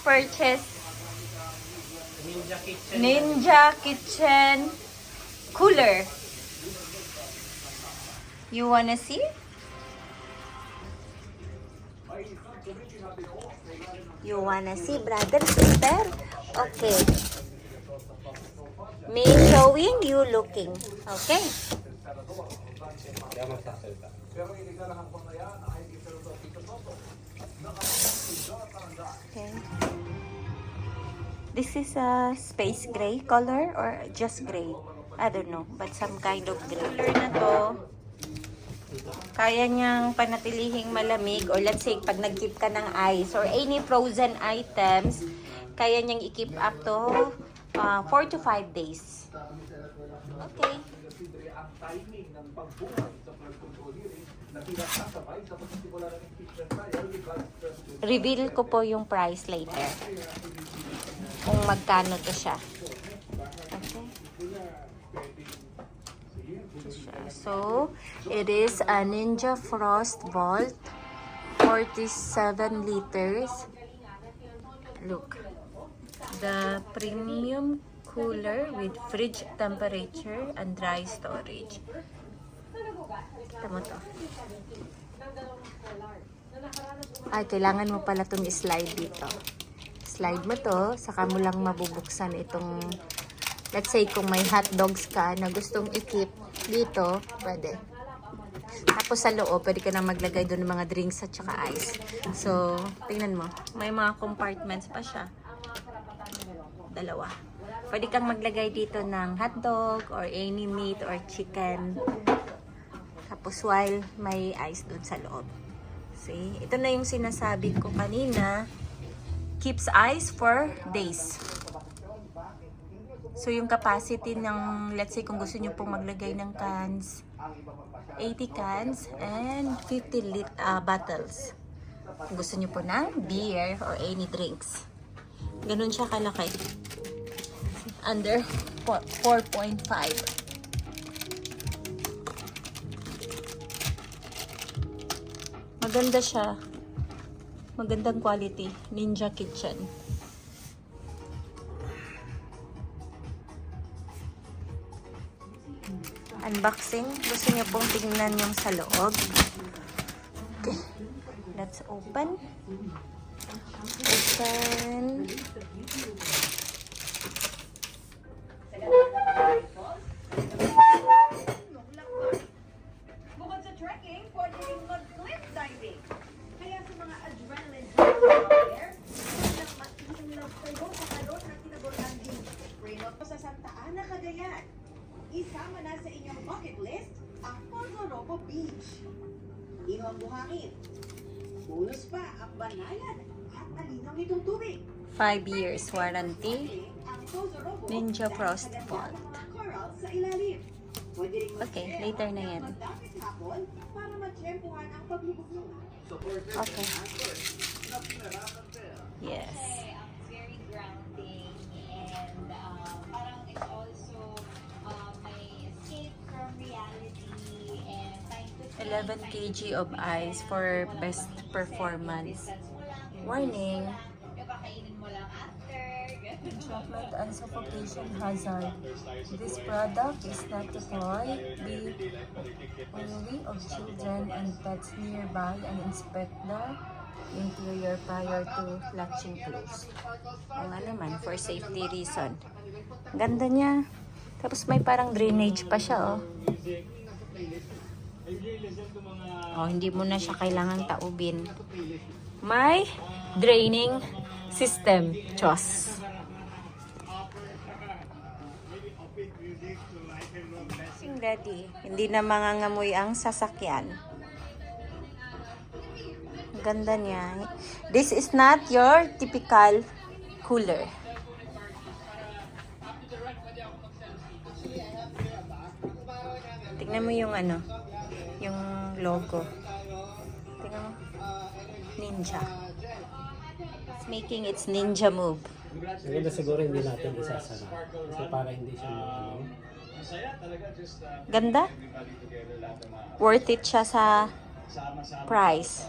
purchase Ninja Kitchen. Ninja Kitchen cooler. You wanna see? You wanna see, brother, sister? Okay. Me showing, you looking. Okay? Kaya magsasalita. Okay. This is a space gray color or just gray. I don't know, but some kind of gray. Color na to, kaya niyang panatilihing malamig, or let's say pag nag-keep ka ng ice or any frozen items, kaya niyang i-keep up to 4 to 5 days. Okay. Reveal ko po yung price later. Kung magkano to siya. Okay. So, it is a Ninja Frost Vault, 47 liters. Look, the premium cooler with fridge temperature and dry storage. Kita mo to. Ay, kailangan mo pala itong slide dito. Slide mo to, saka mo lang mabubuksan itong, let's say kung may hot dogs ka na gustong i-keep dito, pwede. Tapos sa loob, pwede ka na maglagay doon ng mga drinks at saka ice. So, tingnan mo, may mga compartments pa siya. Dalawa. Pwede kang maglagay dito ng hotdog or any meat or chicken. Tapos while may ice doon sa loob. See? Ito na yung sinasabi ko kanina. Keeps ice for days. So yung capacity ng, let's say kung gusto nyo pong maglagay ng cans, 80 cans and 50 bottles. Kung gusto nyo po ng beer or any drinks. Ganun siya kalaki. Under 4.5. Maganda siya. Magandang quality. Ninja Kitchen. Unboxing. Gusto niyo pong tingnan yung sa loob. Okay. Let's open. Open. Bukod sa trekking, pwede rin mag-cliff diving. Kaya sa mga adrenaline player, walang maiilaw kayo sa kalor na tinagulan din. Rainot pa sa Santa Ana, Cagayan. Isama na sa inyong bucket list ang Pozorobo Beach. Ino ang buhangin. Bonus pa ang banayan at malinaw nitong tubig. 5 years warranty. Ang Pozorobo Ninja dahil Frost sa Vault. mga coral sa ilalim. Pwede rin Okay, later na yan. magdapit hapon para matsyempuhan ang paglubog ng Okay. Yes. Very grounding and parang it's also may escape from reality and time to 11 kg of ice for best performance. Warning. yung kakainin mo lang after. Chocolate and suffocation hazard. This product is not to toy. Be wary of children and pets nearby and inspect the interior prior to latching close. O nga naman, for safety reason. Ganda niya. Tapos may parang drainage pa siya, oh. Oh, hindi mo na siya kailangang taubin. May draining system. Chos. Ready. Hindi na mangangamoy ang sasakyan. Ganda niya. This is not your typical cooler. Tingnan mo yung ano, yung logo. Tingnan mo. Ninja. It's making its ninja move. Maganda siguro hindi natin isasara. Kasi para hindi siya Ganda. Worth it siya sa price.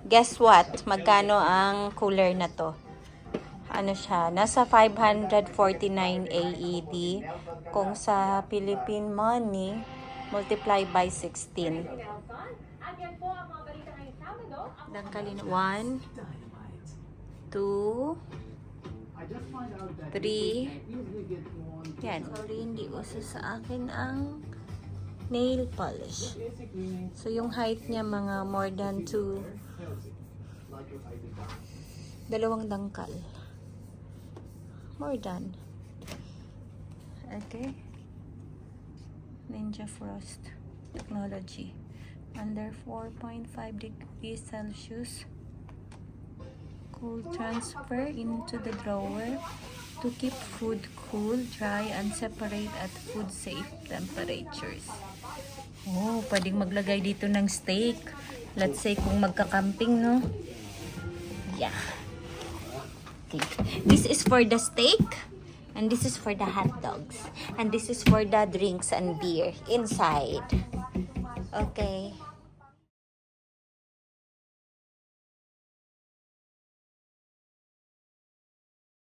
Guess what? Magkano ang cooler na to? Ano siya, nasa 549 AED. Kung sa Philippine money, multiply by 16. Dangkalin 1, 2, 3. Yan. Sorry, hindi uso sa akin ang nail polish. So, yung height niya mga more than 2. 2 dangkal. More than. Okay. Ninja Frost technology. Under 4.5 degrees Celsius. Cool transfer into the drawer to keep food cool, dry, and separate at food safe temperatures. Oh, pwedeng maglagay dito ng steak. Let's say kung magka-camping, no? Yeah. Okay. This is for the steak. And this is for the hot dogs. And this is for the drinks and beer inside. Okay.